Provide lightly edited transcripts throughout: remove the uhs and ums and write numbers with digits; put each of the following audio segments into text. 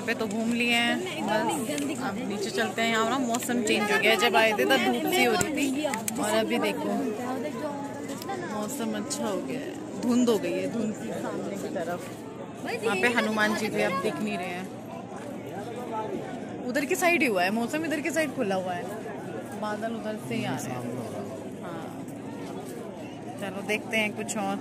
पे तो घूम लिए हैं, बस अब नीचे चलते हैं। यहाँ ना मौसम चेंज हो गया, जब आए थे तब धूप सी हो रही थी और अभी देखो मौसम अच्छा हो गया है, धुंध हो गई है, धुंध की सामने की तरफ। वहाँ पे हनुमान जी भी अब दिख नहीं रहे हैं, उधर की साइड ही हुआ है मौसम, इधर की साइड खुला हुआ है, बादल उधर से ही आ रहे हैं। हाँ चलो देखते हैं कुछ और।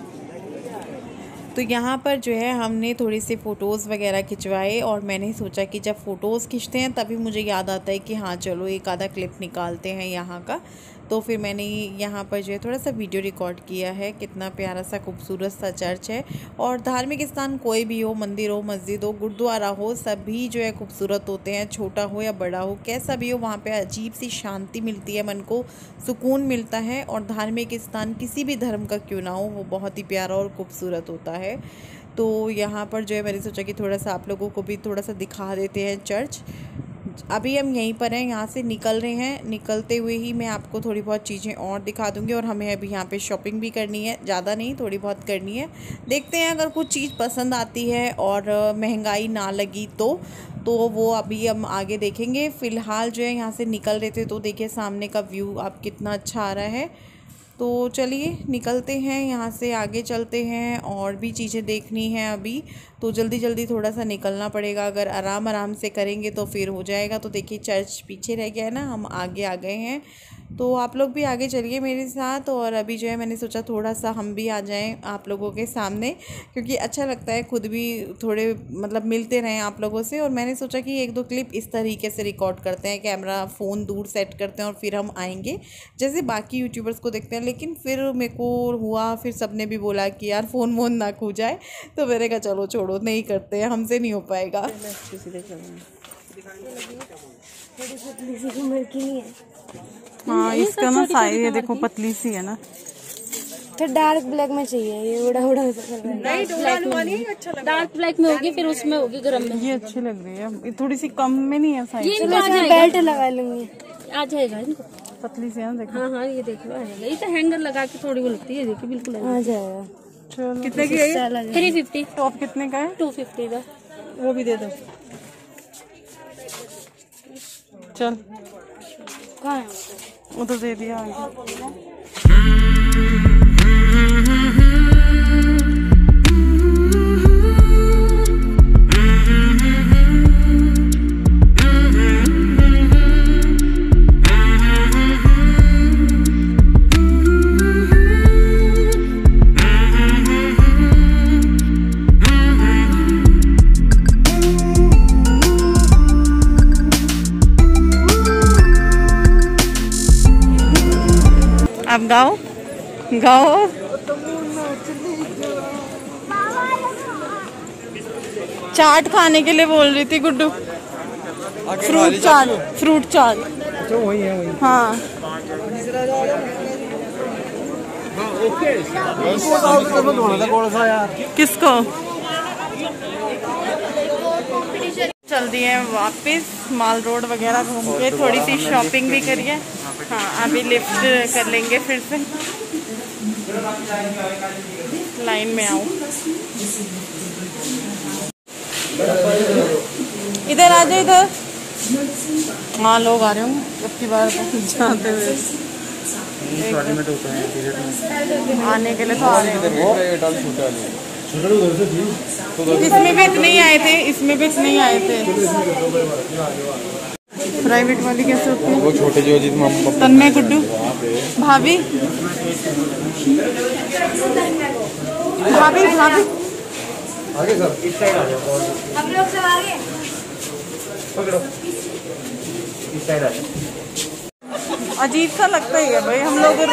तो यहाँ पर जो है हमने थोड़ी सी फ़ोटोज़ वगैरह खिंचवाए और मैंने सोचा कि जब फ़ोटोज़ खींचते हैं तभी मुझे याद आता है कि हाँ चलो एक आधा क्लिप निकालते हैं यहाँ का। तो फिर मैंने यहाँ पर जो है थोड़ा सा वीडियो रिकॉर्ड किया है। कितना प्यारा सा खूबसूरत सा चर्च है, और धार्मिक स्थान कोई भी हो, मंदिर हो, मस्जिद हो, गुरुद्वारा हो, सभी जो है खूबसूरत होते हैं, छोटा हो या बड़ा हो, कैसा भी हो, वहाँ पे अजीब सी शांति मिलती है, मन को सुकून मिलता है। और धार्मिक स्थान किसी भी धर्म का क्यों ना हो, वो बहुत ही प्यारा और खूबसूरत होता है। तो यहाँ पर जो है मैंने सोचा कि थोड़ा सा आप लोगों को भी थोड़ा सा दिखा देते हैं चर्च। अभी हम यहीं पर हैं, यहाँ से निकल रहे हैं, निकलते हुए ही मैं आपको थोड़ी बहुत चीज़ें और दिखा दूँगी। और हमें अभी यहाँ पे शॉपिंग भी करनी है, ज़्यादा नहीं थोड़ी बहुत करनी है। देखते हैं अगर कुछ चीज़ पसंद आती है और महंगाई ना लगी तो वो अभी हम आगे देखेंगे। फ़िलहाल जो है यहाँ से निकल रहे थे तो देखिए सामने का व्यू अब कितना अच्छा आ रहा है। तो चलिए निकलते हैं यहाँ से, आगे चलते हैं, और भी चीज़ें देखनी हैं अभी, तो जल्दी जल्दी थोड़ा सा निकलना पड़ेगा। अगर आराम आराम से करेंगे तो फिर हो जाएगा। तो देखिए चर्च पीछे रह गया है ना, हम आगे आ गए हैं। तो आप लोग भी आगे चलिए मेरे साथ। और अभी जो है मैंने सोचा थोड़ा सा हम भी आ जाएं आप लोगों के सामने, क्योंकि अच्छा लगता है, खुद भी थोड़े मतलब मिलते रहें आप लोगों से। और मैंने सोचा कि एक दो क्लिप इस तरीके से रिकॉर्ड करते हैं, कैमरा फ़ोन दूर सेट करते हैं और फिर हम आएंगे जैसे बाकी यूट्यूबर्स को देखते हैं। लेकिन फिर मेरे को हुआ, फिर सबने भी बोला कि यार फ़ोन वोन ना खो जाए, तो मैंने कहा चलो छोड़ो, नहीं करते हैं, हमसे नहीं हो पाएगा। हाँ इसका ना साइज ये देखो पतली सी है ना, तो डार्क ब्लैक में चाहिए, ये उड़ा डार्क ब्लैक में होगी, फिर उसमें होगी गरम में। ये अच्छी लग रही है, थोड़ी सी कम में नहीं है साइज, बेल्ट लगा लूंगी, आ जाएगा इनको, पतली सी है ना देखो। हाँ हाँ ये देख लो आ जाएगा, ये तो हैंगर लगा के थोड़ी वो लगती है, देखिए बिल्कुल आ जाएगा। चलो कितने की है? 350। टॉप कितने का है? 250 का। वो भी दे दो। चल कहाँ है वो तो दे दिया आगे। अब गाओ गाओ। चाट खाने के लिए बोल रही थी गुड्डू, फ्रूट चाट, फ्रूट चाट। अच्छा वही है वही। हाँ किसको चल दिए वापस माल रोड वगैरह घूम के, थोड़ी सी शॉपिंग भी करिए। हाँ अभी लिफ्ट कर लेंगे फिर से, लाइन में आओ, इधर आ जाओ इधर। हाँ लोग आ रहे होंगे अब की बार जाते हुए, आने के लिए तो आ रहे हैं। इसमें भी इतने ही आए थे, इसमें भी इतने ही आए थे। प्राइवेट वाली कैसे होती है? वो छोटे जो जिसमें तन्मय गुड्डू भाभी भाभी भाभी आगे सर, इस साइड आ जाओ, हम लोग सब आगे पकड़ो, इस साइड आ जाओ। अजीब सा लगता ही है भाई, हम लोग अब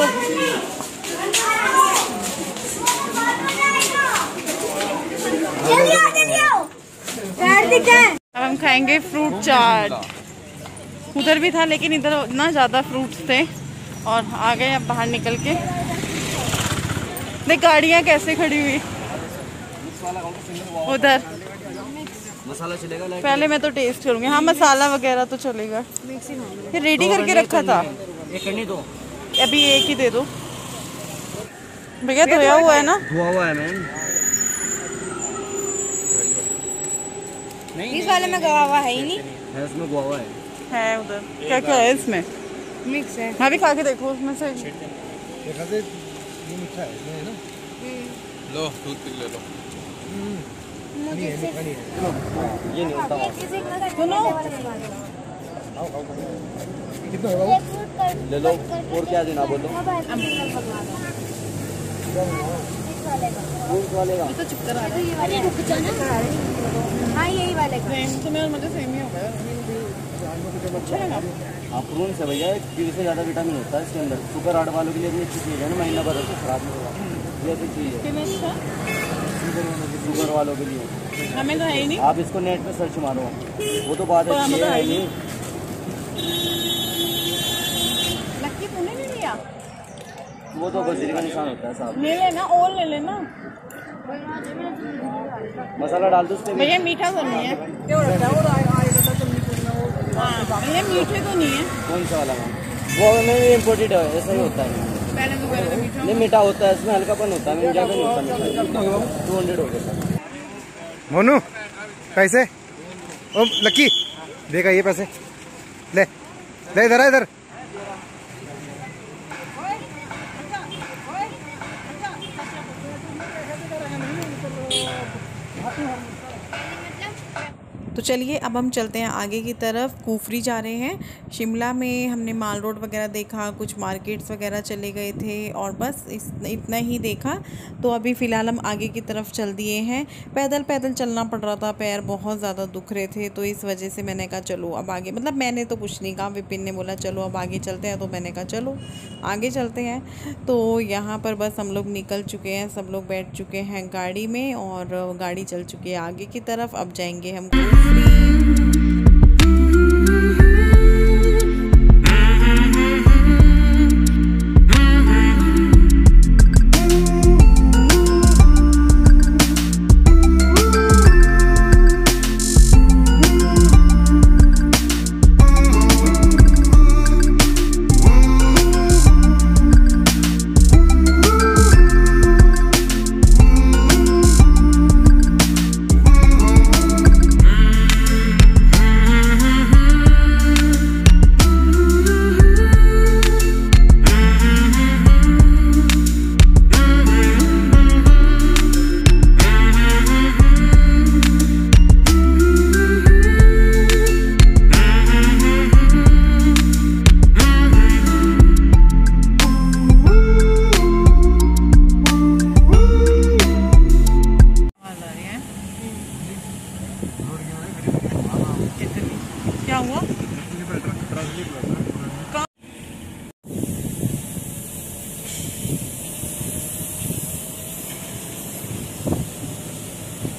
हम खाएंगे फ्रूट चाट। उधर भी था लेकिन इधर ना ज़्यादा फ्रूट्स थे, और आ गए अब बाहर निकल के। देख गाड़ियाँ कैसे खड़ी हुई उधर। मसाला चलेगा? पहले मैं तो टेस्ट करूँगी। हाँ मसाला वगैरह तो चलेगा। ये रेडी करके रखा था, दो अभी एक ही दे दो भैया। धोया हुआ है ना? धोया हुआ है मैम। इस वाले में गवावा है ही नहीं है, इसमें गुआवा है उधर क्या क्या है इसमें? मिक्स है। हाँ भी खा के देखो उसमें से। देखा दे, ये मीठा है इसमें, है ना? लो दूध पी ले लो। नहीं है, मीठा नहीं है। ये नहीं होता। सुनो कितना होगा? ले लो। और क्या देना बोलो? वाले का। ये तो चक्कर आ रहा है। हाँ यही वाले का। सेम तो मेरा मुझे सेम ही हो गया। अच्छा लगा। हाँ प्रून से भैया 1 से ज़्यादा विटामिन होता है इसके अंदर। शुगर हार्ट वालों के लिए भी अच्छी चीज़ है ना, महीना भर से खराब नहीं होगा, ये अच्छी चीज़ है शुगर वालों के लिए। हमें तो है ही नहीं। आप इसको नेट पे सर्च मारो, वो तो बात अच्छी है ही नहीं। लक्की तूने नहीं लिया? वो तो बजरी का निशान होता है साहब। ले लेना और ले लेना। मसाला डाल दो उसके भैया मीठा तो नहीं है? हाँ, ये मीठे तो नहीं है। कौन सा वाला? वो नहीं इम्पोर्टेड है, ऐसा ही होता है। पहले तो मीठा नहीं मीठा होता है, इसमें हल्कापन होता है, इंडिया में नहीं होता। 200 हो गया। मोनू पैसे? ओ लक्की देखा ये पैसे, ले ले इधर इधर। तो चलिए अब हम चलते हैं आगे की तरफ। कुफरी जा रहे हैं। शिमला में हमने माल रोड वगैरह देखा, कुछ मार्केट्स वगैरह चले गए थे और बस इतना ही देखा। तो अभी फ़िलहाल हम आगे की तरफ चल दिए हैं। पैदल पैदल चलना पड़ रहा था, पैर बहुत ज़्यादा दुख रहे थे, तो इस वजह से मैंने कहा चलो अब आगे, मतलब मैंने तो कुछ नहीं कहा, विपिन ने बोला चलो अब आगे चलते हैं, तो मैंने कहा चलो आगे चलते हैं। तो यहाँ पर बस हम लोग निकल चुके हैं, सब लोग बैठ चुके हैं गाड़ी में और गाड़ी चल चुकी है आगे की तरफ। अब जाएंगे हम कुफरी। क्या हुआ?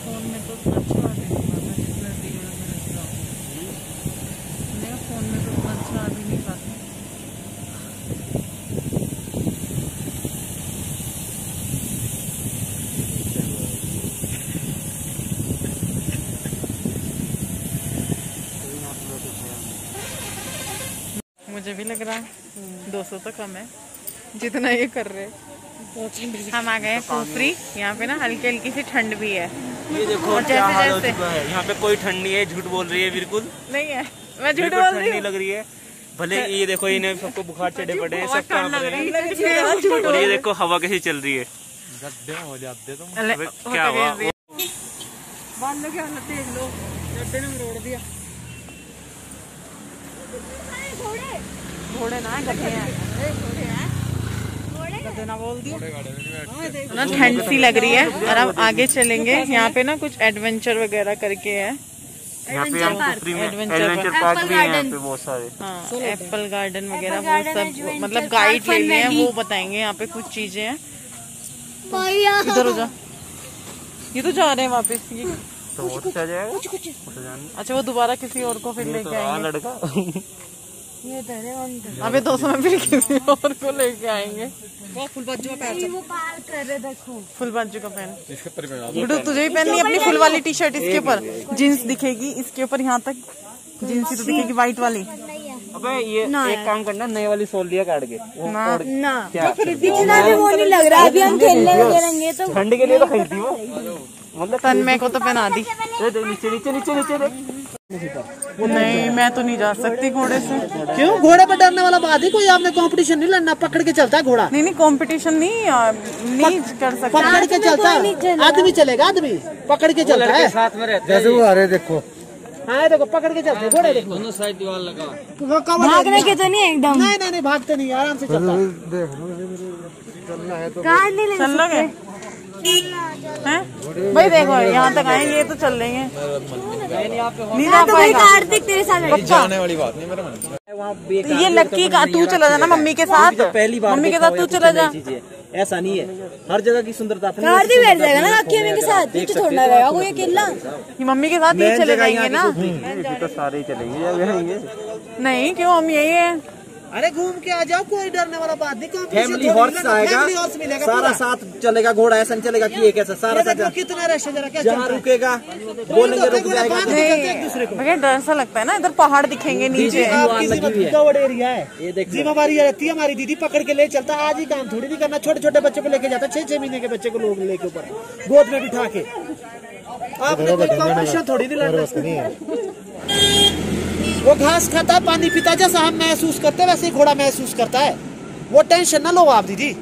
फोन में तो अच्छा आ नहीं पाता जितना वीडियो में रहा हूँ। मेरा फोन में तो अच्छा आ भी नहीं पाता। मुझे भी लग रहा है 200 तो कम है जितना ये कर रहे हैं। हम आ गए हैं कुफरी। यहाँ पे ना हल्की हल्की सी ठंड भी है। ये देखो क्या हाल हो चुका है। यहाँ पे कोई ठंड नहीं है, झूठ बोल रही है, बिल्कुल नहीं है, मैं झूठ बोल रही हूँ। लग रही है भले। ये देखो इन्हें सबको बुखार चढ़े पड़े हैं, सब कांप रहे हैं। झूठ और ये देखो हवा कैसी चल रही है। क्या हुआ? देख लो गड्ढे ने रोड़ दिया। घोड़े ना गड्ढे हैं, गड्ढे ना बोल दिया ना। ठंड सी लग रही है और अब आगे चलेंगे। यहाँ पे ना कुछ एडवेंचर वगैरह करके है। यहाँ पे हम कुफरी में एडवेंचर पार्क भी है यहाँ पे बहुत सारे। हाँ एप्पल गार्डन वगैरह वो सब, मतलब गाइड ले लिए हैं, वो बताएंगे यहाँ पे कुछ चीजें हैं। इधर हो जा, ये तो जा रहे हैं वापस। ये तो वो चल जाएगा। अच्छा वो दोबारा किसी और को फिर लेके आएंगे। लड़का अबे 200 में फिर किसी और को लेके आएंगे। फुल बाजू का पैर कर रहे देखो। फुल बाजू का पहन गुड्डू, तुझे भी पहननी है अपनी फुल वाली टी शर्ट। इसके ऊपर जीन्स दिखेगी, इसके ऊपर यहाँ तक जीन्स ही तो दिखेगी व्हाइट वाली। अबे ये एक काम करना, नई वाली सोल दिया काट के ना क्या इतना भी वो नहीं लग रहा। अभी हम खेलने लगे रहेंगे तो ठंड के लिए तो खरीदी वो। तन्मय को तो पहना दी। नीचे नीचे नीचे नीचे देख। नहीं मैं तो नहीं जा सकती घोड़े से। क्यों? घोड़े पर डरने वाला बात है कोई? आपने कंपटीशन नहीं लड़ना, पकड़ के चलता है घोड़ा। नहीं नहीं कंपटीशन नहीं कर सकते। पकड़ के चलता है आदमी, चलेगा आदमी पकड़ के चलता है। साथ में रहते जैसे वो आ रहे देखो। हाँ देखो पकड़ के चलते घोड़े, देखो दोनों साइड दीवार लगा। भागने के तो नहीं एकदम। नहीं भागते नहीं, आराम से चलता है। कार नहीं ले चल लोगे हैं भाई? देखो यहाँ तक आएंगे ये तो चल लेंगे। नहीं जा पाएगा कार्तिक तेरे साथ जाने वाली बात नहीं मेरा मन। ये लक्की का तू चला जाना मम्मी के साथ। पहली बार मम्मी के साथ तू चला जा। ऐसा नहीं है, हर जगह की सुंदरता कार्तिक बैठ जाएगा ना लक्की के साथ, पीछे छोड़ना रहेगा कोई अकेला। ये मम्मी के साथ ही चले जाएंगे ना। तो सारे ही चलेंगे। नहीं क्यों हम यही है। अरे घूम के आ जाओ, कोई डरने वाला बात नहीं। फैमिली हॉर्स आएगा, सारा साथ चलेगा, घोड़ा ऐसा नहीं चलेगा कि एक ऐसा सारा साथ। कितना रश है जरा, क्या जहाँ रुकेगा बोलेंगे रुक जाएगा। भैया डर सा लगता है ना, इधर पहाड़ दिखेंगे नीचे। कवर्ड एरिया है, ये देख जिम्मेवारी रहती है। हमारी दीदी पकड़ के ले चलता, आज ही काम थोड़ी नहीं करना। छोटे छोटे बच्चे को लेके जाता, 6-6 महीने के बच्चे को लोग लेके ऊपर गोद में बिठा के। आपने कोई कॉम्पिटिशन थोड़ी नहीं लड़ना। वो घास खाता है, पानी पीता, जैसा हम महसूस करते हैं वैसे ही घोड़ा महसूस करता है। वो टेंशन ना लो आप दीदी।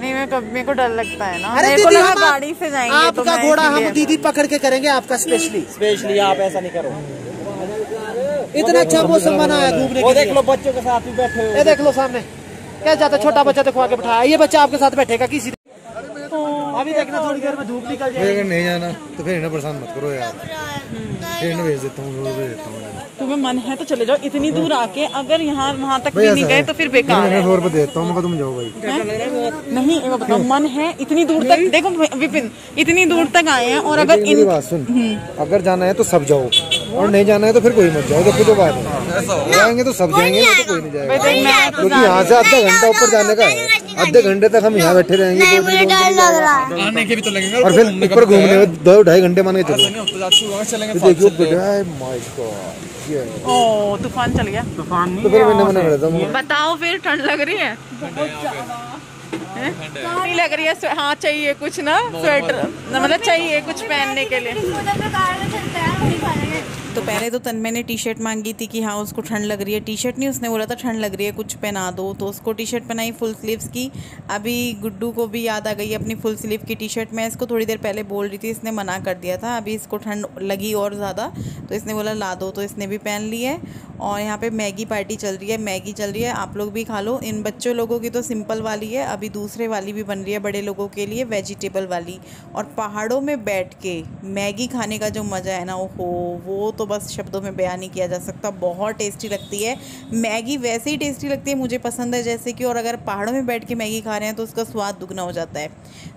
नहीं मैं कभी, मेरे को डर लगता है ना। अरे मेरे को दीदी लगा हम गाड़ी से जाएंगे आपका तो घोड़ा हम दीदी पकड़ के करेंगे आपका स्पेशली। आप ऐसा नहीं करो। इतना अच्छा मौसम बना है घूमने के लिए। देख लो बच्चों के साथ भी बैठे हुए। ये देख लो सामने क्या जाता, छोटा बच्चा देखो आके बिठाया। ये बच्चा आपके साथ बैठेगा किसी। अभी देखना थोड़ी देर में धूप निकल जाएगी। अगर नहीं जाना तो फिर इन्हें परेशान मत करो यार, फिर इन्हें भेज देता हूँ, भेज देता हूँ। तुम्हें मन है तो चले जाओ, इतनी दूर आके अगर यहाँ वहाँ तक भी नहीं गए तो फिर बेकार है। 100 रुपए देता हूँ, तुम जाओ भाई। नहीं ये बताओ, मन है इतनी दूर तक। देखो विपिन इतनी दूर तक आए हैं और अगर मेरी बात सुन, अगर जाना है तो सब जाओ और नहीं जाना है तो फिर कोई मत जाओ। देखो जो बात है, जाएंगे तो सब जाएंगे, नहीं तो कोई नहीं जाएगा। क्योंकि यहाँ से आधा घंटा ऊपर जाने का है, आधे घंटे तक हम यहाँ बैठे रहेंगे आने के भी तो लगेगा। और फिर ऊपर घूमने में 2-2.5 घंटे मान के चलो। ओ तूफान चल गया। तो फिर मैंने मना कर देता। बताओ फिर ठंड लग रही है? नहीं लग रही है। हाँ चाहिए कुछ ना स्वेटर, मतलब चाहिए कुछ पहनने के लिए। तो पहले तो तन्मय ने टी शर्ट मांगी थी कि हाँ उसको ठंड लग रही है। टी शर्ट नहीं, उसने बोला था ठंड लग रही है कुछ पहना दो, तो उसको टी शर्ट पहनाई फुल स्लीव्स की। अभी गुड्डू को भी याद आ गई अपनी फुल स्लीव की टी शर्ट। मैं इसको थोड़ी देर पहले बोल रही थी, इसने मना कर दिया था। अभी इसको ठंड लगी और ज़्यादा, तो इसने बोला ला दो, तो इसने भी पहन ली है। और यहाँ पे मैगी पार्टी चल रही है, मैगी चल रही है, आप लोग भी खा लो। इन बच्चों लोगों की तो सिंपल वाली है, अभी दूसरे वाली भी बन रही है बड़े लोगों के लिए, वेजिटेबल वाली। और पहाड़ों में बैठ के मैगी खाने का जो मज़ा है ना, ओहो वो तो बस शब्दों में बयान नहीं किया जा सकता। बहुत टेस्टी लगती है मैगी, वैसे ही टेस्टी लगती है, मुझे पसंद है जैसे कि। और अगर पहाड़ों में बैठ के मैगी खा रहे हैं तो उसका स्वाद दुगना हो जाता है।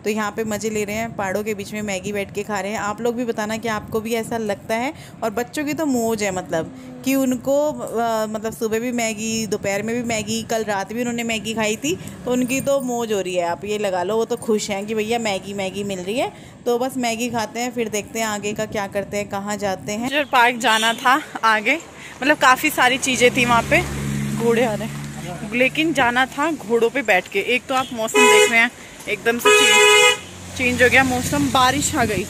तो यहाँ पे मज़े ले रहे हैं, पहाड़ों के बीच में मैगी बैठ के खा रहे हैं। आप लोग भी बताना कि आपको भी ऐसा लगता है। और बच्चों की तो मौज है, मतलब कि उनको मतलब सुबह भी मैगी, दोपहर में भी मैगी, कल रात भी उन्होंने मैगी खाई थी, तो उनकी तो मौज हो रही है। आप ये लगा लो, वो तो खुश हैं कि भैया मैगी मैगी मिल रही है। तो बस मैगी खाते हैं, फिर देखते हैं आगे का क्या करते हैं, कहाँ जाते हैं। जो पार्क जाना था आगे, मतलब काफ़ी सारी चीज़ें थी वहाँ पे। घोड़े आ रहे, लेकिन जाना था घोड़ों पे बैठ के। एक तो आप मौसम देख रहे हैं, एकदम से चेंज हो गया मौसम, बारिश आ गई।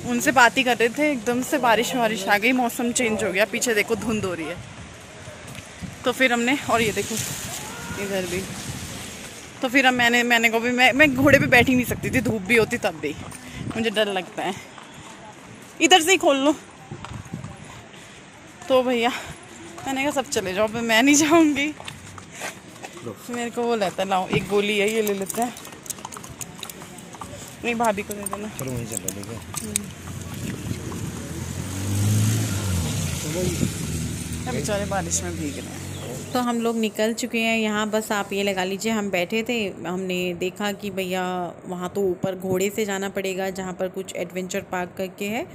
उनसे बात ही कर रहे थे, एकदम से बारिश आ गई, मौसम चेंज हो गया। पीछे देखो धुंध हो रही है। तो फिर हमने, और ये देखो इधर भी, तो फिर हम मैंने को भी मैं घोड़े पे बैठ ही नहीं सकती थी, धूप भी होती तब भी, मुझे डर लगता है। इधर से ही खोल लो। तो भैया मैंने कहा सब चले जाओ, मैं नहीं जाऊंगी। मेरे को वो लेता है, लाओ एक गोली है, ये ले लेते हैं। नहीं भाभी को दे देना। चलो वहीं चल रहे हैं, बेचारे बारिश में भीग रहे हैं। तो हम लोग निकल चुके हैं यहाँ, बस आप ये लगा लीजिए हम बैठे थे, हमने देखा कि भैया वहाँ तो ऊपर घोड़े से जाना पड़ेगा जहाँ पर कुछ एडवेंचर पार्क करके है।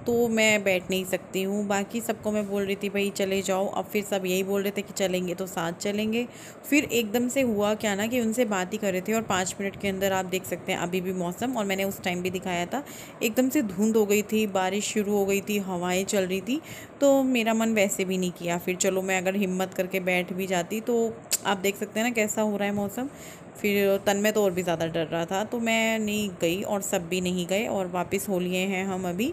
तो मैं बैठ नहीं सकती हूँ। बाकी सबको मैं बोल रही थी भाई चले जाओ, अब फिर सब यही बोल रहे थे कि चलेंगे तो साथ चलेंगे। फिर एकदम से हुआ क्या ना कि उनसे बात ही कर रहे थे और 5 मिनट के अंदर आप देख सकते हैं अभी भी मौसम, और मैंने उस टाइम भी दिखाया था, एकदम से धुंध हो गई थी, बारिश शुरू हो गई थी, हवाएं चल रही थी। तो मेरा मन वैसे भी नहीं किया। फिर चलो मैं अगर हिम्मत करके बैठ भी जाती, तो आप देख सकते हैं ना कैसा हो रहा है मौसम। फिर तन्मय तो और भी ज़्यादा डर रहा था, तो मैं नहीं गई और सब भी नहीं गए और वापस हो लिए हैं हम अभी।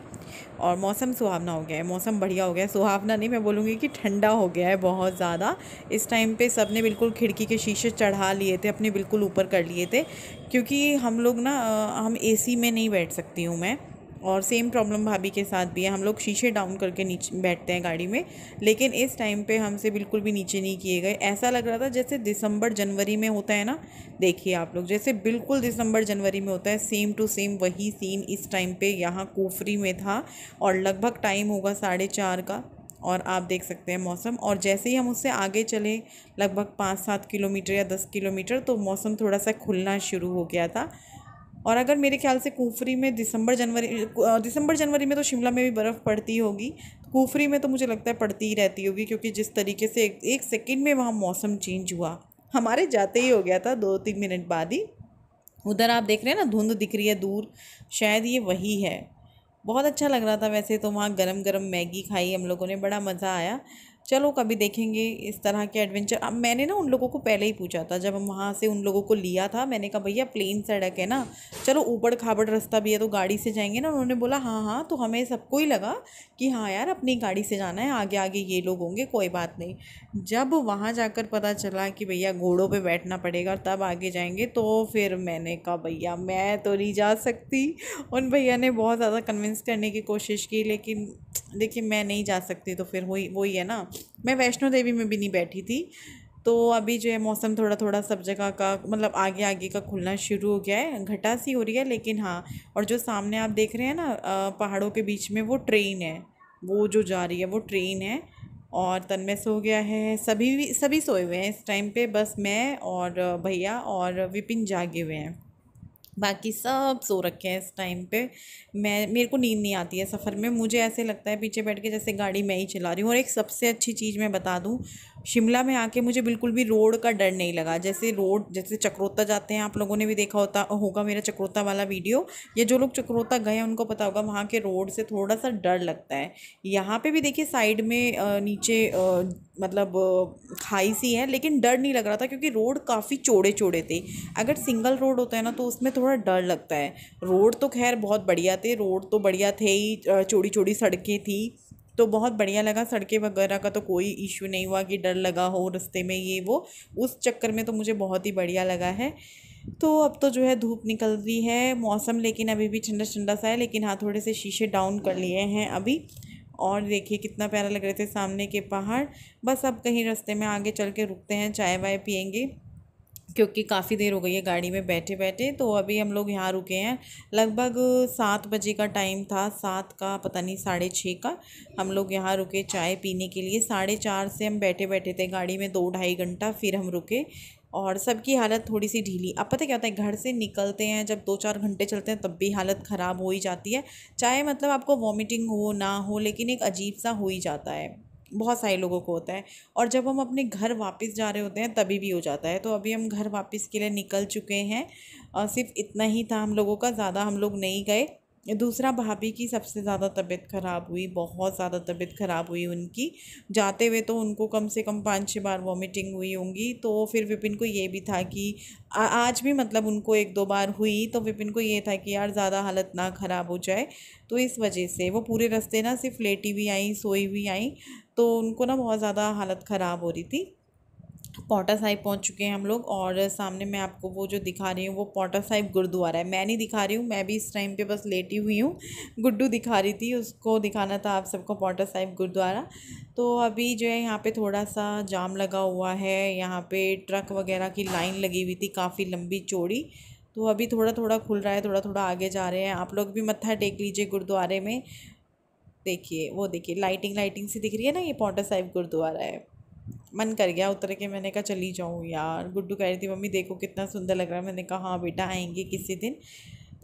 और मौसम सुहावना हो गया है, मौसम बढ़िया हो गया है। सुहावना नहीं, मैं बोलूँगी कि ठंडा हो गया है बहुत ज़्यादा। इस टाइम पे सब ने बिल्कुल खिड़की के शीशे चढ़ा लिए थे, अपने बिल्कुल ऊपर कर लिए थे, क्योंकि हम लोग ना हम एसी में नहीं बैठ सकती हूँ मैं, और सेम प्रॉब्लम भाभी के साथ भी है। हम लोग शीशे डाउन करके नीचे बैठते हैं गाड़ी में, लेकिन इस टाइम पे हमसे बिल्कुल भी नीचे नहीं किए गए। ऐसा लग रहा था जैसे दिसंबर जनवरी में होता है ना, देखिए आप लोग, जैसे बिल्कुल दिसंबर जनवरी में होता है, सेम टू सेम वही सीन इस टाइम पे यहाँ कुफरी में था। और लगभग टाइम होगा 4:30 का, और आप देख सकते हैं मौसम। और जैसे ही हम उससे आगे चले लगभग 5-7 किलोमीटर या 10 किलोमीटर, तो मौसम थोड़ा सा खुलना शुरू हो गया था। और अगर मेरे ख्याल से कुफरी में दिसंबर जनवरी में तो शिमला में भी बर्फ़ पड़ती होगी, कुफरी में तो मुझे लगता है पड़ती ही रहती होगी, क्योंकि जिस तरीके से एक सेकंड में वहाँ मौसम चेंज हुआ, हमारे जाते ही हो गया था 2-3 मिनट बाद ही। उधर आप देख रहे हैं ना धुंध दिख रही है दूर, शायद ये वही है। बहुत अच्छा लग रहा था वैसे तो। वहाँ गरम गरम मैगी खाई हम लोगों ने, बड़ा मज़ा आया। चलो कभी देखेंगे इस तरह के एडवेंचर। अब मैंने ना उन लोगों को पहले ही पूछा था, जब हम वहाँ से उन लोगों को लिया था, मैंने कहा भैया प्लेन सड़क है ना, चलो ऊबड़ खाबड़ रास्ता भी है तो गाड़ी से जाएंगे ना। उन्होंने बोला हाँ हाँ, तो हमें सबको ही लगा कि हाँ यार अपनी गाड़ी से जाना है, आगे आगे ये लोग होंगे, कोई बात नहीं। जब वहाँ जाकर पता चला कि भैया घोड़ों पे बैठना पड़ेगा तब आगे जाएंगे, तो फिर मैंने कहा भैया मैं तो नहीं जा सकती। उन भैया ने बहुत ज़्यादा कन्विंस करने की कोशिश की, लेकिन देखिए मैं नहीं जा सकती। तो फिर वही है ना, मैं वैष्णो देवी में भी नहीं बैठी थी। तो अभी जो है मौसम थोड़ा थोड़ा सब जगह का मतलब आगे आगे का खुलना शुरू हो गया है, घटा सी हो रही है, लेकिन हाँ। और जो सामने आप देख रहे हैं ना पहाड़ों के बीच में, वो ट्रेन है, वो जो जा रही है वो ट्रेन है। और तन्मय सो गया है, सभी सोए हुए हैं इस टाइम पे, बस मैं और भैया और विपिन जागे हुए हैं, बाकी सब सो रखे हैं इस टाइम पे। मेरे को नींद नहीं आती है सफ़र में, मुझे ऐसे लगता है पीछे बैठ के जैसे गाड़ी मैं ही चला रही हूँ। और एक सबसे अच्छी चीज़ मैं बता दूँ, शिमला में आके मुझे बिल्कुल भी रोड का डर नहीं लगा। जैसे चक्रोता जाते हैं, आप लोगों ने भी देखा होगा मेरा चक्रोता वाला वीडियो, या जो लोग चक्रोता गए हैं उनको पता होगा, वहाँ के रोड से थोड़ा सा डर लगता है। यहाँ पे भी देखिए साइड में नीचे मतलब खाई सी है, लेकिन डर नहीं लग रहा था क्योंकि रोड काफ़ी चौड़े चौड़े थे। अगर सिंगल रोड होता है ना तो उसमें थोड़ा डर लगता है। रोड तो खैर बहुत बढ़िया थे, रोड तो बढ़िया थे ही, चौड़ी चौड़ी सड़कें थी, तो बहुत बढ़िया लगा। सड़कें वगैरह का तो कोई इशू नहीं हुआ कि डर लगा हो रास्ते में ये वो, उस चक्कर में तो मुझे बहुत ही बढ़िया लगा है। तो अब तो जो है धूप निकल रही है, मौसम लेकिन अभी भी ठंडा ठंडा सा है, लेकिन हाँ थोड़े से शीशे डाउन कर लिए हैं अभी। और देखिए कितना प्यारा लग रहे थे सामने के पहाड़। बस अब कहीं रास्ते में आगे चल के रुकते हैं, चाय वाय पियेंगे, क्योंकि काफ़ी देर हो गई है गाड़ी में बैठे बैठे। तो अभी हम लोग यहाँ रुके हैं, लगभग 7 बजे का टाइम था, 7 का पता नहीं 6:30 का हम लोग यहाँ रुके चाय पीने के लिए। 4:30 से हम बैठे बैठे थे गाड़ी में 2-2.5 घंटा, फिर हम रुके। और सबकी हालत थोड़ी सी ढीली। अब पता क्या होता है, घर से निकलते हैं जब 2-4 घंटे चलते हैं तब भी हालत ख़राब हो ही जाती है, चाहे मतलब आपको वॉमिटिंग हो ना हो, लेकिन एक अजीब सा हो ही जाता है, बहुत सारे लोगों को होता है। और जब हम अपने घर वापस जा रहे होते हैं तभी भी हो जाता है। तो अभी हम घर वापस के लिए निकल चुके हैं, और सिर्फ इतना ही था हम लोगों का, ज़्यादा हम लोग नहीं गए। दूसरा भाभी की सबसे ज़्यादा तबीयत ख़राब हुई, बहुत ज़्यादा तबीयत ख़राब हुई उनकी। जाते हुए तो उनको कम से कम 5-6 बार वॉमिटिंग हुई होंगी। तो फिर विपिन को ये भी था कि आज भी मतलब उनको 1-2 बार हुई, तो विपिन को ये था कि यार ज़्यादा हालत ना ख़राब हो जाए। तो इस वजह से वो पूरे रास्ते ना सिर्फ लेटी हुई आई, सोई हुई आई, तो उनको ना बहुत ज़्यादा हालत ख़राब हो रही थी। पौंटा साहिब पहुंच चुके हैं हम लोग, और सामने मैं आपको वो जो दिखा रही हूँ वो पौंटा साहिब गुरुद्वारा है। मैं नहीं दिखा रही हूँ, मैं भी इस टाइम पे बस लेटी हुई हूँ, गुड्डू दिखा रही थी, उसको दिखाना था आप सबको पौंटा साहिब गुरुद्वारा। तो अभी जो है यहाँ पे थोड़ा सा जाम लगा हुआ है, यहाँ पे ट्रक वगैरह की लाइन लगी हुई थी काफ़ी लंबी चौड़ी। तो अभी थोड़ा थोड़ा खुल रहा है, थोड़ा थोड़ा आगे जा रहे हैं। आप लोग भी मत्था टेक लीजिए गुरुद्वारे में। देखिए वो देखिए लाइटिंग सी दिख रही है ना, ये पौंटा साहिब गुरुद्वारा है। मन कर गया उतर के, मैंने कहा चली जाऊँ यार। गुड्डू कह रही थी मम्मी देखो कितना सुंदर लग रहा है, मैंने कहा हाँ बेटा आएंगे किसी दिन।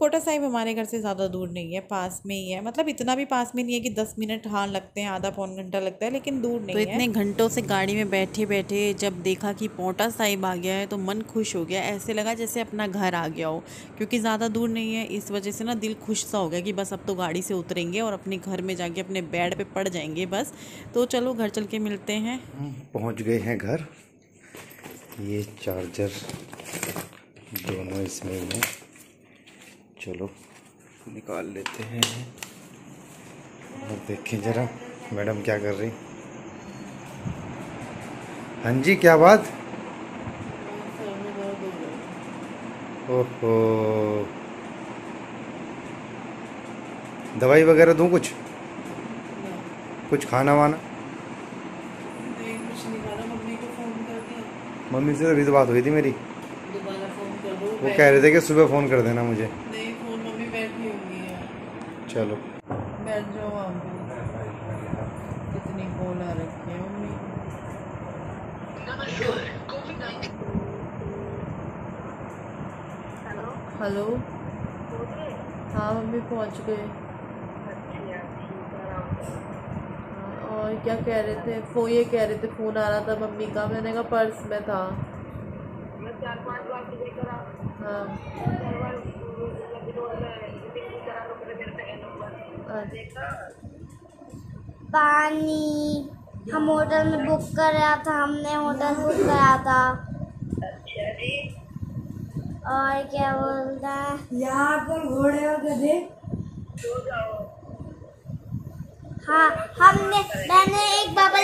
पोटा साहिब हमारे घर से ज़्यादा दूर नहीं है, पास में ही है। मतलब इतना भी पास में नहीं है कि 10 मिनट हाँ लगते हैं, आधा पौन घंटा लगता है, लेकिन दूर नहीं है। तो इतने घंटों से गाड़ी में बैठे बैठे जब देखा कि पोटा साहिब आ गया है तो मन खुश हो गया। ऐसे लगा जैसे अपना घर आ गया हो, क्योंकि ज़्यादा दूर नहीं है। इस वजह से ना दिल खुश सा हो गया कि बस अब तो गाड़ी से उतरेंगे और अपने घर में जाके अपने बेड पे पड़ जाएंगे बस। तो चलो घर चल के मिलते हैं। पहुँच गए हैं घर। ये चार्जर दोनों इसमें ही है, चलो निकाल लेते हैं। और देखें जरा मैडम क्या कर रही। हाँ जी, क्या बात? ओहो, दवाई वगैरह दूं? कुछ खाना वाना? मम्मी से अभी तो बात हुई थी मेरी, वो कह रहे थे कि सुबह फ़ोन कर देना मुझे। नहीं, फोन मम्मी बैठी हुई है। चलो बैठ जाओ आप भी। कितनी कॉल आ रखी है मम्मी। हेलो, हाँ मम्मी पहुंच गए। और क्या कह रहे थे? ये कह रहे थे फ़ोन आ रहा था मम्मी का। मैंने कहा पर्स में था। हाँ, पानी हम होटल में बुक कराया था, हमने होटल बुक कराया था। और क्या बोलता है, यहाँ पर घोड़े और गधे। हाँ, मैंने एक बाबा